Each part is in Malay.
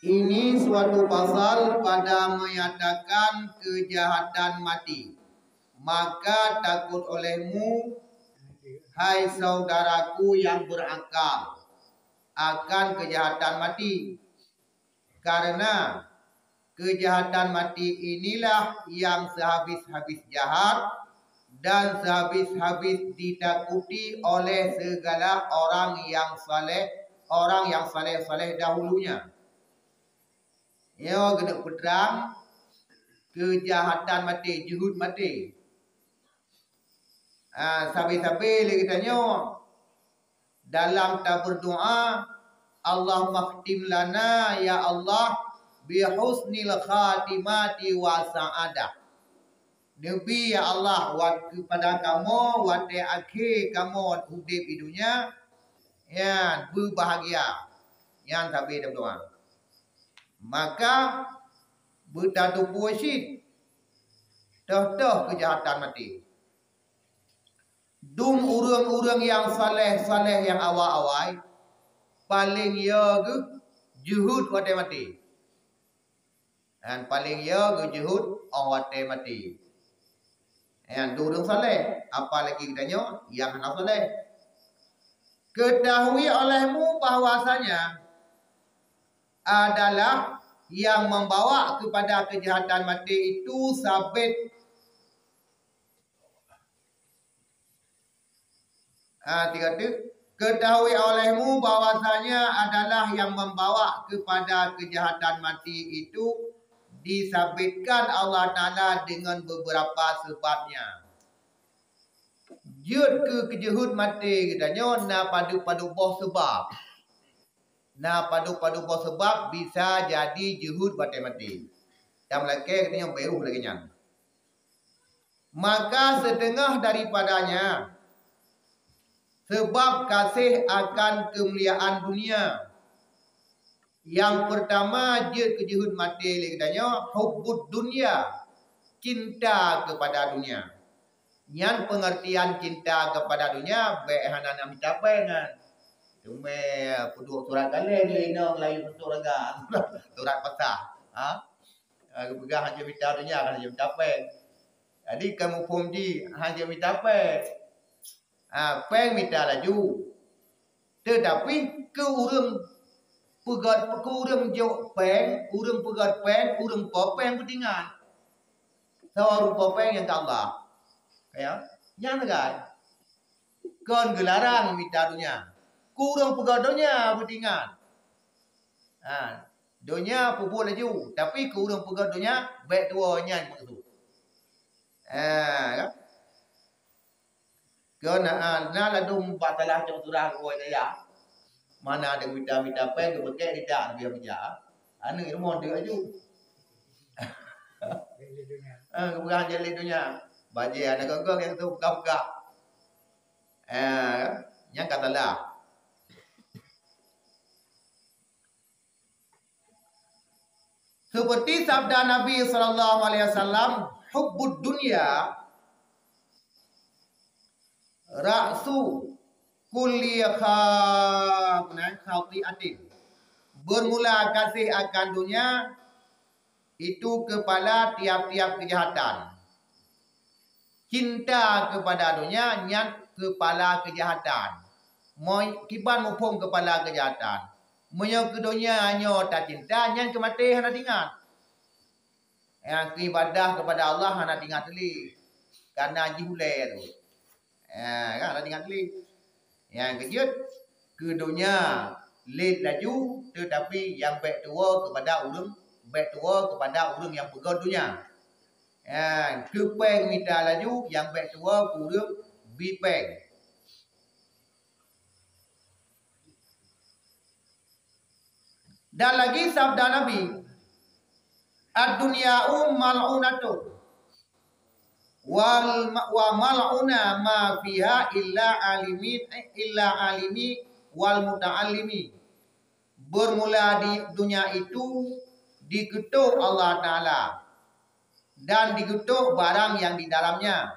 Ini suatu pasal pada menyatakan kejahatan mati. Maka takut olehmu, hai saudaraku yang berakal, akan kejahatan mati. Karena kejahatan mati inilah yang sehabis-habis jahat dan sehabis-habis ditakuti oleh segala orang yang saleh dahulunya. Yo gedek pedang kejahatan mati, juhud mati. Sabi-sabi lagi tanya dalam kita berdoa, Allah makhtim lana ya Allah bi husnil khatimati wa sa'adah. Nabi ya Allah kepada kamu wate akhir kamu hidup di dunia ya berbahagia. Yang sabi dalam doa. Maka bertatu puasid dah kejahatan mati. Dum urang-urang yang saleh yang awal-awal paling ya juhud wate mati. Dan paling ya juhud wate mati. Yang urang saleh, apalagi kitanya yang anak saleh. Ketahui olehmu bahwasanya adalah yang membawa kepada kejahatan mati itu sabit. Ketahui olehmu bahwasanya adalah yang membawa kepada kejahatan mati itu disabitkan Allah Ta'ala dengan beberapa sebabnya. Jud ke kejahut mati katanya na padu-padu boh sebab. Na padu-padu boh sebab bisa jadi juhud mati. Dan lagi katanya beruh lagi nya. Maka setengah daripadanya sebab kasih akan kemuliaan dunia. Yang pertama jud kejahut mati katanya hubbud dunia, cinta kepada dunia. Yang pengertian cinta kepada dunia behana nak mencapai kan. Cuma penduduk surat kali ni nang lain untuk raga. Surat pasah. Pegang hanya minta dunia kan hanya mencapai. Jadi kamu pun di hanya mencapai. Peng minta laju. Tetapi ke urang jauh peng, urang pegat peng, urang popeng bertingan. Sawang popeng yang Allah. Ya, yang negara. Kon gelarang minta dunia. Kurang pegat dunia bertingan. Dunia pupuk laju, tapi kurang pegat dunia baik tuanya maksud. Kan? Kena ladum batalah jauh turah kuat ya. Mana ada minta pen ke pakai tidak biar kerja. Anu ilmu dia laju. Bukan jadi dunia. Baji ada gogong yang tu buka-buka. Yang katalah. Seperti sabda Nabi sallallahu alaihi wasallam, hubbud dunya ra'su kulli khati'atin. Bermula kasih akan dunia itu kepala tiap-tiap kejahatan. Cinta kepada dunia nyat kepala kejahatan. Kiban mupung kepala kejahatan. Menyo ke dunia hanya tak cinta nyat kemati hana ingat. Yang ibadah kepada Allah hana ingat teli. Karena jihule tu. Kan hana ingat teli. Yang kejut ke dunia lid laju tetapi yang baik tua kepada urang yang pegang dunia. Kepeng minta laju yang baik tua kurang bipeng. Dan lagi sabda Nabi, ad-dunya'u mal'unatun wa mal'una ma fiha illa alimi wal muta'allimi. Bermula di dunia itu diketuk Allah Ta'ala dan diketuk barang yang di dalamnya,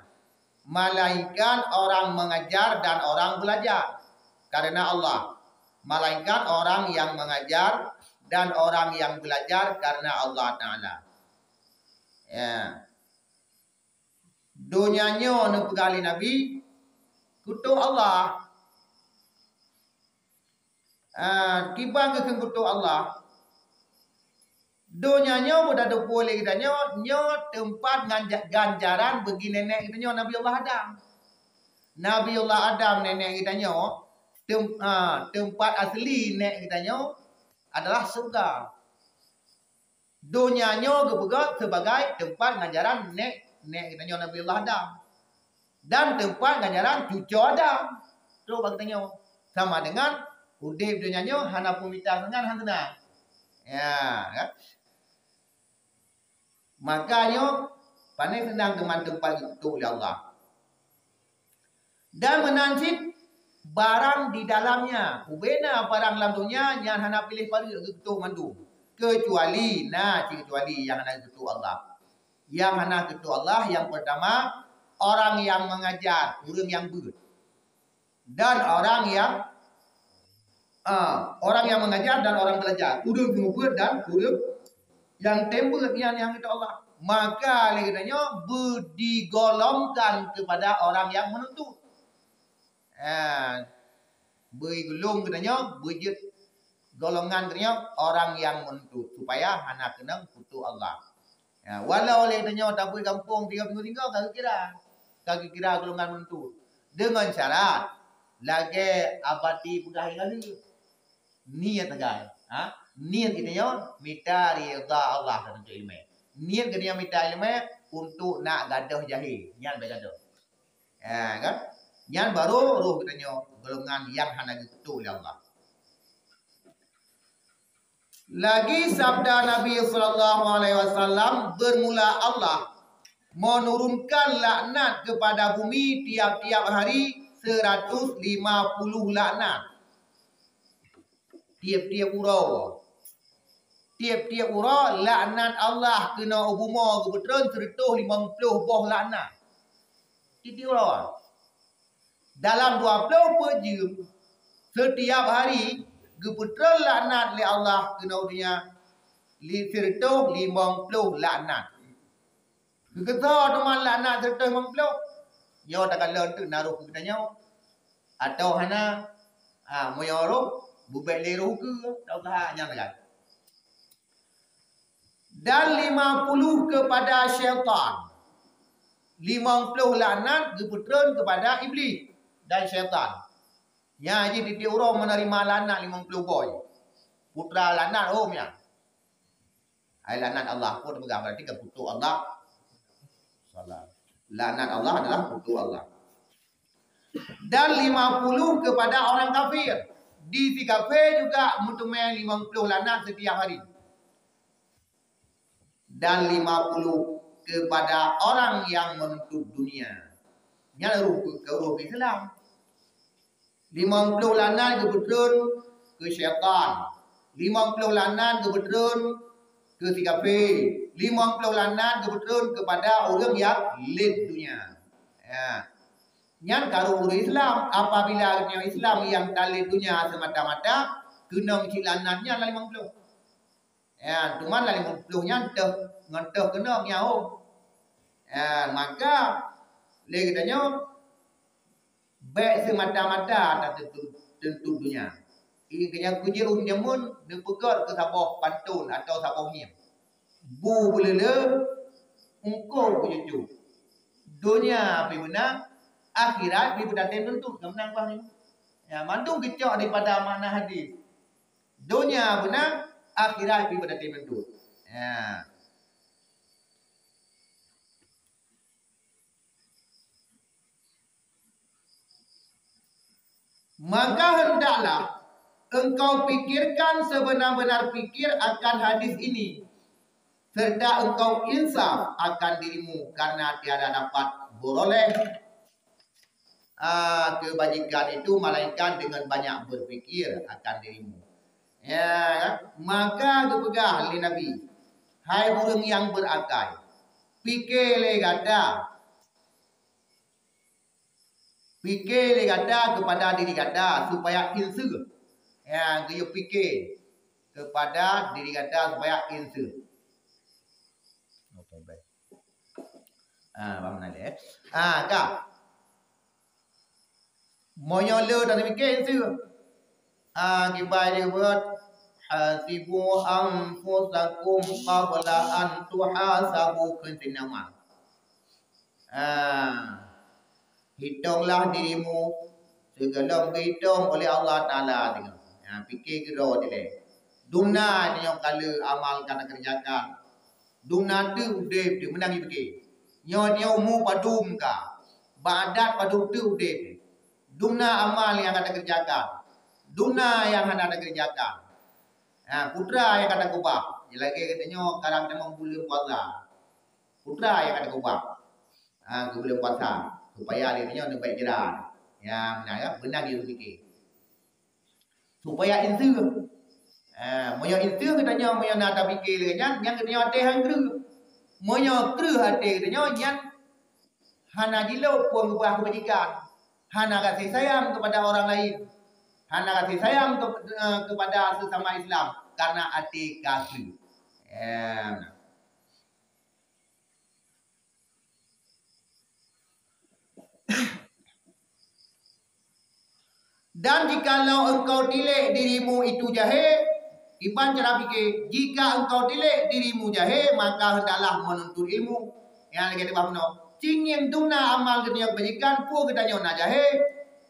malaikat orang mengajar dan orang belajar. Karena Allah, malaikat orang yang mengajar dan orang yang belajar karena Allah Taala. Ya. Dunianya nu pegali Nabi kutu Allah. Tiba ke kutu Allah. Dunianya mudah boleh kita nyo tempat ganjaran bagi nenek kita Nabi Allah Adam. Nabi Allah Adam nenek kita tempat asli nenek kita adalah surga. Dunianya kepegat sebagai tempat ganjaran nenek kita Nabi Allah Adam. Dan tempat ganjaran cucu Adam. Tu bagi kita sama dengan udip dunianya hana pumita dengan hana. Ya, kan? Makanya pandai senang dengan tempat itu oleh Allah. Dan menancip barang di dalamnya. Ubena barang dalam dunia yang hana pilih pada itu mandu. Kecuali yang hana itu Allah. Yang hana itu Allah yang pertama orang yang mengajar, orang yang ber. Dan orang yang mengajar dan orang belajar. Orang yang ber dan orang yang tembel yang itu Allah. Maka katanya digolongkan kepada orang yang menuntut. Bergolong katanya berjet golongan katanya orang yang menuntut supaya anak kena kutu Allah. Walau oleh katanya tak boleh kampung 3 minggu tinggal kaki kira golongan menuntut dengan syarat lagi abadi pegawai lagi niat tegai. Niat katanya minta ridha Allah dan untuk ilmu. Niat katanya minta ilmu untuk nak gaduh jahil, nyan gaduh. Kan? Nyan baru roh katanya golongan yang hana gitu oleh Allah. Lagi sabda Nabi sallallahu alaihi wasallam bermula Allah menurunkan laknat kepada bumi tiap-tiap hari 150 laknat. Tiap-tiap urau. Tiap-tiap urau laknat Allah kena buma kebetulan 150 boh laknat. Tiap urau. Dalam 20 jam setiap hari kebetulan laknat oleh Allah kena dunia 150 laknat. Kekesal teman laknat 150. Yo takkan lon tu naruh kita nyaw. Atau hana moyoro bubek leru ke tau kah nyang kan. Dan 50 kepada syaitan. 50 laknat kebetulan kepada iblis dan syaitan. Ya, jadi dia orang menerima laknat 50 boy. Putra laknat ya. Ai laknat Allah pun berarti ke putu Allah. Salah. Laknat Allah adalah putu Allah. Dan 50 kepada orang kafir. Di si kafir juga mutumai 50 laknat setiap hari. Dan 50 kepada orang yang menuntut dunia. Nya ruh Islam. 50 laknat kebetulan ke syaitan. 50 laknat kebetulan ke si kafir. 50 laknat kebetulan kepada orang yang lid dunia. Ya. Yang kalau orang Islam apabila orang Islam yang talid dunia semata-mata kena mesti laknatnya 50. Ya, cuma 50-nya ngenteh kena nyau. Ya, maka le katanya baik semata-mata tak tentu dunia. Ini kena kunci jamun dipegat ke sabah pantun atau sabah him. Bu boleh engkau kujuju. Dunia pi menang, akhirat pi berdaten tentu menang bah ni. Ya, mantu kecok daripada makna hadis. Dunia menang, akhirat pi berdaten tentu. Ya. Maka hendaklah engkau pikirkan sebenar-benar pikir akan hadis ini. Serta engkau insaf akan dirimu karena tiada dapat beroleh kebajikan itu melainkan dengan banyak berfikir akan dirimu. Ya, maka dipegah oleh Nabi. Hai burung yang berakal, fikirlah kata. Fikir kata kepada diri kata supaya ilsu. Ya, dia fikir kepada diri kita supaya insu. Okey baik. Bang Nadi kak. Moyo le tak fikir insu. Kibai dia buat hasibu anfusakum qabla an tuhasabu kentinama. Hitunglah dirimu segala berhitung oleh Allah Ta'ala tengok. Fikir kira dia. Dumna ni yang kala amal kena kerjakan. Dumna tu udip dia menang fikir. Nyo umur padum ka. Badat padum tu udip. Dumna amal yang kena kerjakan. Dumna yang hendak kerjakan. Putra yang kata kubah. Lagi katanya kadang memang bulan puasa. Putra yang kata kubah. Ke bulan puasa supaya dia tanya nak baik jalan. Yang benar dia fikir. Supaya insu. Moyo insu katanya moyo nak tak fikir yang katanya hati hang kru. Moyo kru hati katanya yang hana dilo pun ubah kebajikan. Hana kasih sayang kepada orang lain. Hana kasih sayang kepada sesama Islam karena hati kafir. Dan jikalau engkau tilik dirimu itu jahil, Iban cara fikir, jika engkau tilik dirimu jahil, maka hendaklah menuntut ilmu. Yang lagi ada bahawa cingin tuna amal ketika kebajikan, pun katanya nak jahil,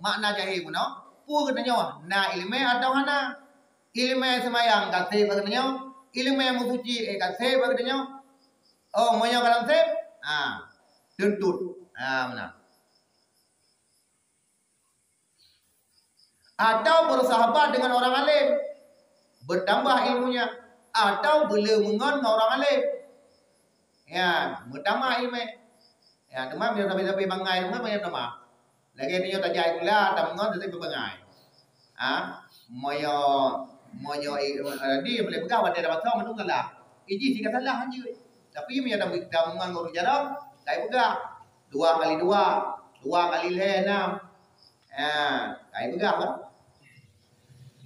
makna jahil pun pun katanya nak ilmu atau hana. Ilmu semayang kasih katanya, ilmu musuci kasih katanya. Oh, moyo kalam sep, tuntut, mana? Atau bersahabat dengan orang alim, bertambah ilmunya, atau bela mengon dengan orang alim, bertambah ilmu. Teman dia sampai bangai, teman banyak teman. Lagi dia tak jahit pula, tak mengon tapi berbangai. Moyo dia boleh pegang pada dapat tahu menunggu lah. Iji jika salah aja. Tapi dia dah mengon guru jarak, saya pegang 2 kali 2, 2 kali 6. Saya pegang kan?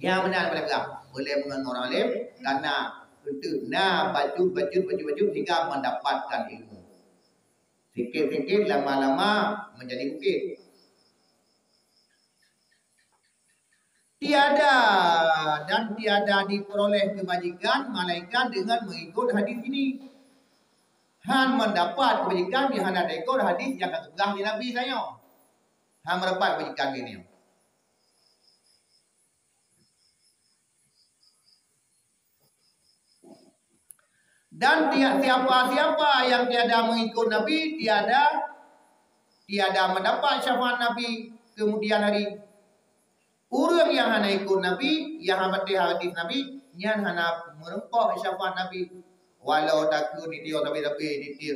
Yang benar boleh pegang. Boleh mengenal orang alim karena untuk baju hingga mendapatkan ilmu. Sikit-sikit lama-lama menjadi bukit. Tiada diperoleh kebajikan malaikat dengan mengikut hadis ini. Han mendapat kebajikan yang ada ikut hadis yang ketegah di Nabi saya. Han mendapat kebajikan ini. Dan siapa-siapa yang tiada mengikut Nabi, tiada mendapat syafaat Nabi kemudian hari. Orang yang hana ikut Nabi, yang hana hadis Nabi, yang hana merempah syafaat Nabi. Walau takut di dia tapi di dia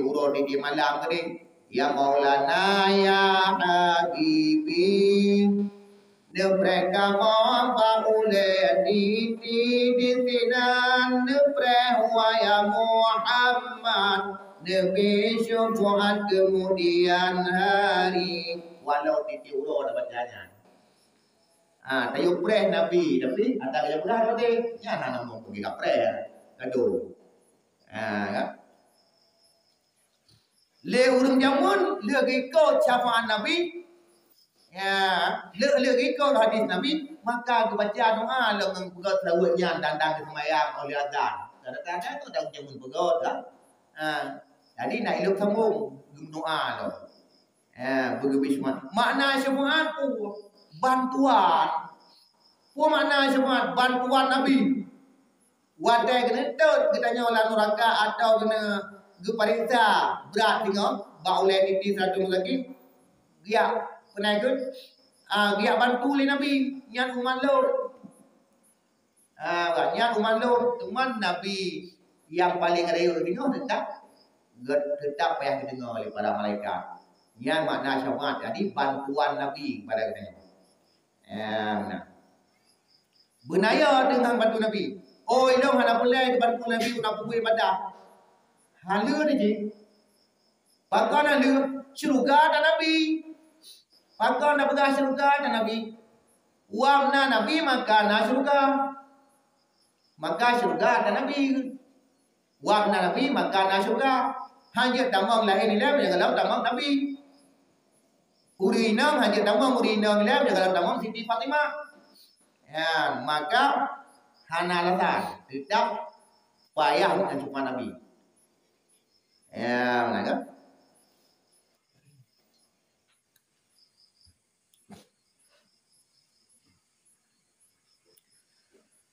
urut di dia malam tadi. Ya Maulana ya Habibi, mereka mampu oleh di sinan ya Muhammad Nabi syafaat kemudian hari. Walau di dia urut dapat jalan. Tayo preh Nabi tapi ada yang belah tadi. Yang hana mau pergi ke preh. Aduh. Kan? Le urang jamun le ikut syafaat Nabi. Le ikut hadis Nabi, maka kebaca doa le mengpegot selawatnya dandang kesemayang oleh azan. Kadang-kadang tu dah jamun pegot kan. Jadi nak elok sambung doa tu. Begitu semua. Makna syafaat tu bantuan. Apa makna syafaat? Bantuan Nabi. Wadai kena tut katanya orang neraka atau kena gepariksa berat tengok ba oleh titi satu lagi dia pernah ikut dia bantu oleh Nabi nyan umat Lut nyan umat Lut teman Nabi yang paling real tengok tetap payah didengar oleh para malaikat nyan makna syafaat jadi bantuan Nabi pada katanya benaya dengan bantu Nabi. Oh, ilmu hana boleh bantu Nabi nak pergi ibadah. Halu ni je. Pakai halu syurga dan Nabi. Pakai nak pergi syurga dan Nabi. Uang na Nabi maka na syurga. maka syurga dan Nabi. Wang Nabi maka na syurga. Hanya tamang lain ilam yang kalau tamang Nabi. Urinam hanya tamang urinam ilam yang kalau tamang Siti Fatimah. Ya, maka hana alasan tetap payah dengan syurga Nabi. Ya, mana kan?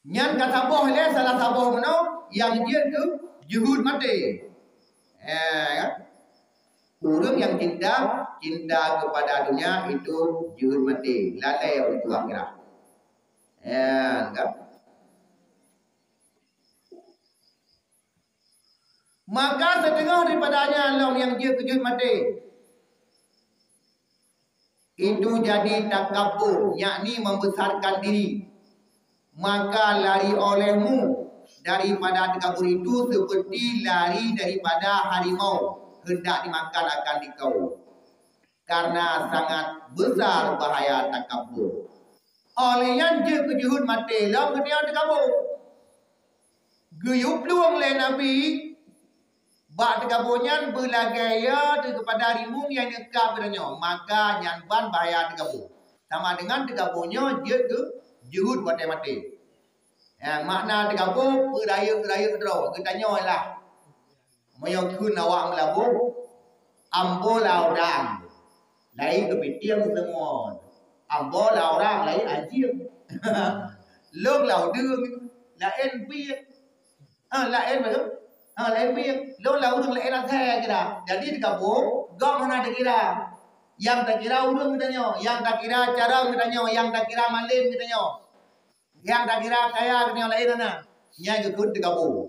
Nyan kata boh le salah saboh mano yang dia tu juhud mati. Orang yang cinta kepada dunia itu juhud mati, lalai untuk akhirat. Kan? Maka setengah daripadanya Allah yang dia juhud mati itu jadi takabur, yakni membesarkan diri. Maka lari olehmu daripada takabur itu seperti lari daripada harimau hendak dimakan akan dikau, karena sangat besar bahaya takabur. Oleh yang dia kejuhud mati lah kena takabur. Guyup luang le Nabi bak tekaburnya berlagaya kepada harimau yang dekat padanya, maka nyanban bahaya takabur. Sama dengan tekaburnya dia ke juhud mati. Makna takabur beraya-raya draw. Kita tanyalah. Moyo kun awak melabur ambo laudang. Lai kepitiang semua. Ambo laudang lai anjing. Lông laudang lain piek. Lain betul? Lain piek. Lông laudang lain athe kira. Jadi takabur gam mana dikira. Yang tak kira urang kitanya, yang tak kira cara kitanya, yang tak kira malim kitanya. Yang tak kira kaya kitanya lain ana. Nyai kekut takabur.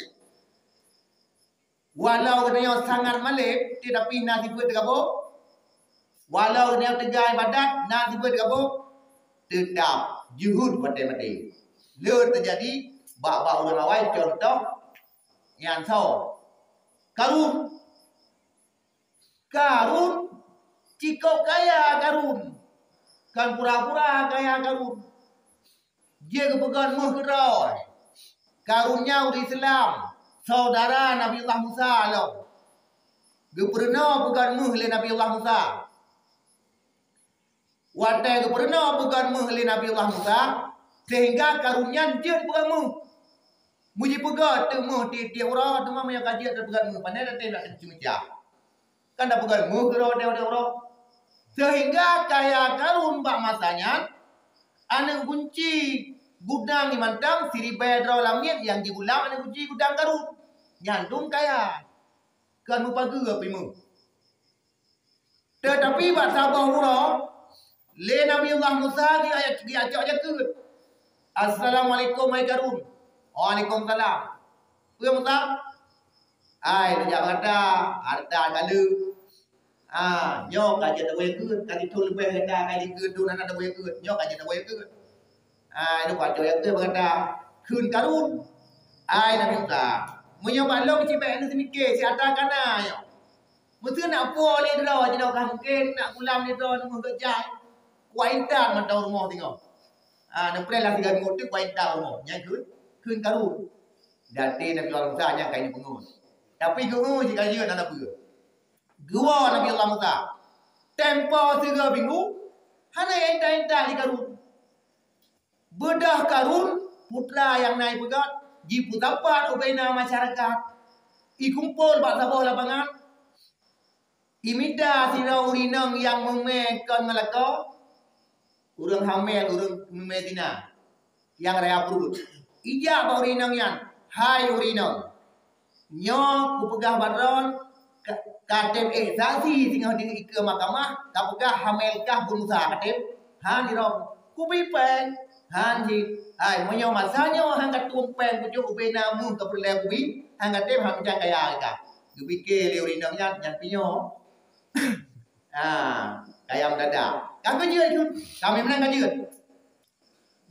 Walau katanya sangat malib, tetapi nasib berkabur. Walau katanya tegai badat, nasib berkabur. Tetap juhud mati-mati. Lalu terjadi bak-bak orang awal contoh yang tahu. Karun, cikau kaya Karun. Kan pura-pura kaya Karun. Dia kepegang muhkerau. Karunnya udah Islam. Saudara Nabi Allah Musa lo. Dia pernah pegang muhli Nabi Allah Musa. Watai dia pernah pegang muhli Nabi Allah Musa. Sehingga karunya dia pegang muh. Muji pegang tu muh dia orang tu mama yang kaji ada pegang muh. Pandai nanti nak cuma. Kan dah pegang muh kerana dia orang. Sehingga kaya karun bak masanya. Anak kunci gudang di mantang siri bayar langit yang digulang anak kunci gudang karun. Nyantung kaya. Kan lupa ke apimu. Tetapi bahasa bahura. Le Nabi Allah Musa dia ajak je ke. Assalamualaikum hai Karun. Waalaikumsalam. Puya Musa. Ai dia kata harta galu. Nyo kaje ta we ke. Kali tu lebih hendak kali ke tu nana ta we ke. Nyo kaje ta we ke. Itu kata yang ke berkata kun Karun. Ai Nabi Musa. Menyobat lo kecil baik ni semikir si atas kana yo. Mesti nak puas le draw je dah kan mungkin nak kulam ni draw nak kerja. Kuaitan mandau rumah tengok. Nak play lah 3 minggu tu kuaitan rumah. Nyai kun Karun. Dati Nabi Allah Musa nya kain pengun. Tapi pengun je kaji nak apa. Gua Nabi Allah Musa. Tempo 3 minggu hana enta-enta di Karun. Bedah Karun putra yang naik pegat jipu dapat ubena masyarakat. Ikumpul bak sabah lapangan. Imida sirau urinang yang memekan Melaka. Urang hamil, urang Medina. Yang raya perut. Ija bak urinang yang. Hai urinang. Nyo kupegah badron. Katem saksi tinggal di ke mahkamah. Kapegah hamilkah bunusa katem. Dirong. Kupipeng. Hanji. Hai menyo masanya hang tumpeng pujuk ubena mu ke perle ubi hang tem hang jang kaya ka. Dipikir le urinang yang pinyo. Kaya mendadak. Kami je tu. Kami menang je.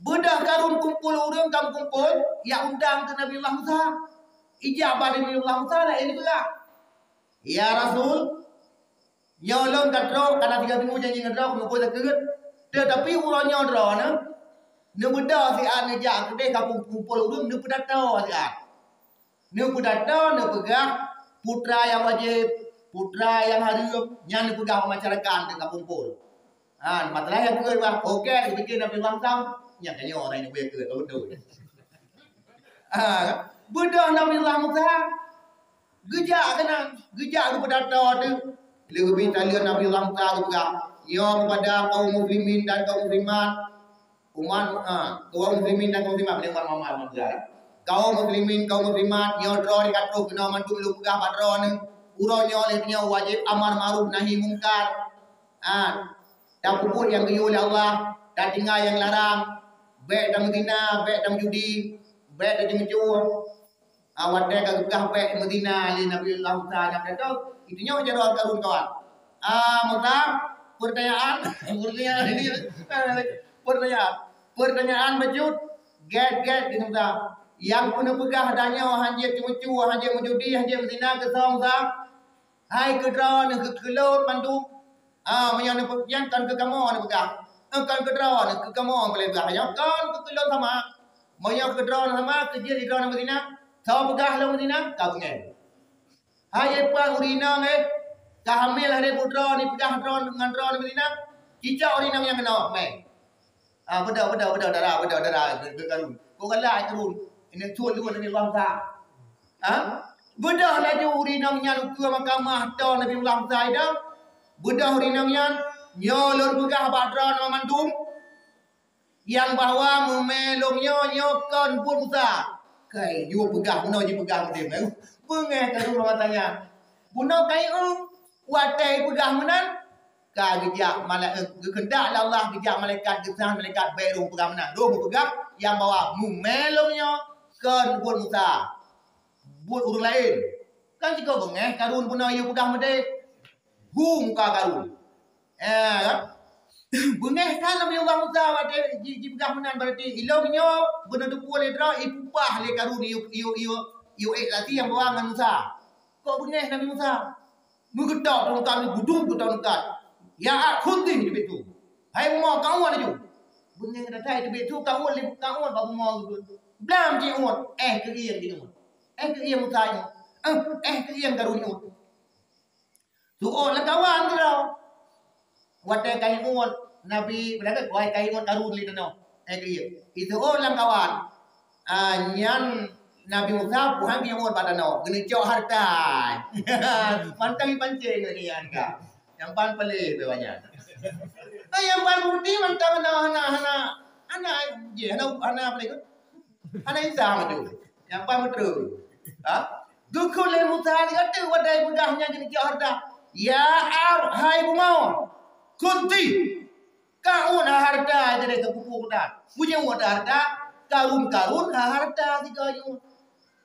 Bedah Karun kumpul orang kam kumpul ya undang ke Nabi Allah Musa. Ijabah Nabi Allah Musa lah ini pula. Ya Rasul nyolong katro kana 3 minggu janji ngadro kumpul tak keget. Tetapi urang nyodro na Ne beda si an ne jak kedai kampung kumpul urung ne pedata si an. Ne pedata ne pegah putra yang wajib, putra yang harum, yang ne pegah masyarakat de kampung kumpul. Masalah yang gue bang, oke, bikin nabi langsam, yang kayaknya orang yang gue ke, betul. Bedah nabi langsam, gejak kena, gejak kepada tu, lebih talian nabi langsam juga, yang kepada kaum muslimin dan kaum muslimat, kaum muslimin dan kaum muslimat, boleh mama mama kaum muslimin, kaum muslimat, yang draw di katruk, kena mantu lu pegah padron, uronya olehnya wajib amar ma'ruf nahi mungkar, dan puput yang diuji oleh Allah, dan tinggal yang larang, baik dan Medina, baik dan judi, baik dan mencuri. Wadah kagak baik Medina, li Nabi Allah Taala kata, itunya wajar karun kawan. Maka pertanyaan bejut, get di muka. Yang punya pegah adanya hanya mencuri, hanya menjudi, hanya Medina kesong sah. Hai kedran ke kelot mandu. Yang kan ke kamu ni pegang. Kan ke draw ke kamu boleh pegang. Yang kan ke kelon sama. Yang ke draw sama kerja di draw Medina. Tahu pegang lah Medina kau pengen. Hai apa urina ni? Kahamil hari putra ni pegang draw dengan draw Medina. Cicak urina yang kena mai. Beda darah gerun. Kau kalah gerun. Ini tuan lu Nabi Muhammad. Beda lah tu urina yang lu mahkamah tu Nabi Muhammad dah. Budak rinangyan nyolor pegah badran memandum yang bahwa memelongnya nyokon pun Musa kai you pegah buno je pegah dia pengeh karu matanya buno kai watai pegah menan ka gejak malaikat kehendak Allah gejak malaikat gesan malaikat berung pegah menan do pegah yang bahwa memelongnya kon pun Musa buat urang lain kan jika bengeh karun buno you pegah mede muka karun. Buneh kan Nabi Allah Musa wate ji pegah menan berarti ilmunya benar tu boleh dra ipupah le karun yu lati yang bawa dengan Musa. Kok buneh Nabi Musa? Mugedok dalam kami budung dalam kat. Ya khunti di betu. Hai mo kau ada ju. Buneh kata di betu kau babu mo. Blam ji umur ke iya di umur. Ke iya Musa. Ke iya karun umur. Su'ul lah kawan tu tau. Wadah kain umur. Nabi berada kuai kain umur karun li tano. Kaya. Su'ul lah kawan. Nyan Nabi Musa puhang yang umur pada no. Gini cok harta. Mantang pancing ni anga. Yang pan pelih tu banyak. Yang pan putih mantang hana je hana apa lagi? Hana Isa tu. Yang pan betul. Dukul le Musa ni kata wadai budahnya gini cok harta. Ya hai bumau kunti kau na harta jadi kepupu kuda punya harta karun harta tiga yu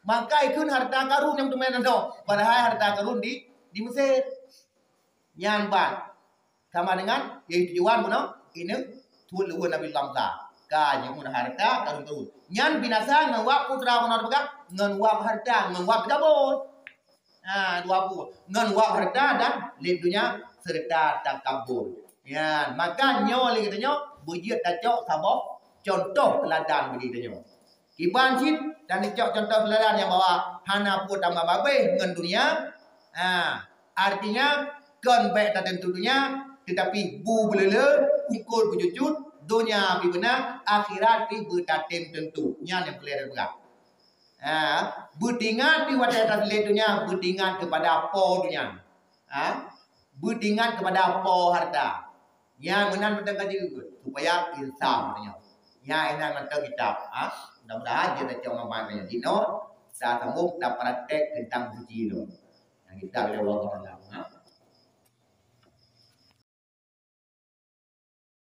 maka ikun harta karun yang temen ando padahal harta karun di Mesir nyan ban sama dengan yaitu tujuan puno ini tuan luhur Nabi Lamsa ka yang harta karun nyan binasa ngawak putra puno begang ngawak harta ngawak dabot dua buah ngan harta dan lindunya serta takabur. Ya, maka nyoli katanya bujit dacok sabok contoh teladan begitunya. Kiban cit dan dicok contoh teladan yang bawa hana pun tambah babe ngan dunia. Artinya kon baik tertentu dunia tetapi bu belele ikut bujujut dunia bi benar akhirat bi betatem tentu. Nya yang pelera begang. Berdingat di wadah dunia, berdingat kepada po dunia, berdingat kepada po harta. Yang menan mentang juga supaya insaf dunia. Yang ini mentang kitab. Mudah-mudahan kita coba memahami dino. Saat kamu dapat praktek tentang suci itu. Yang kita boleh Allah.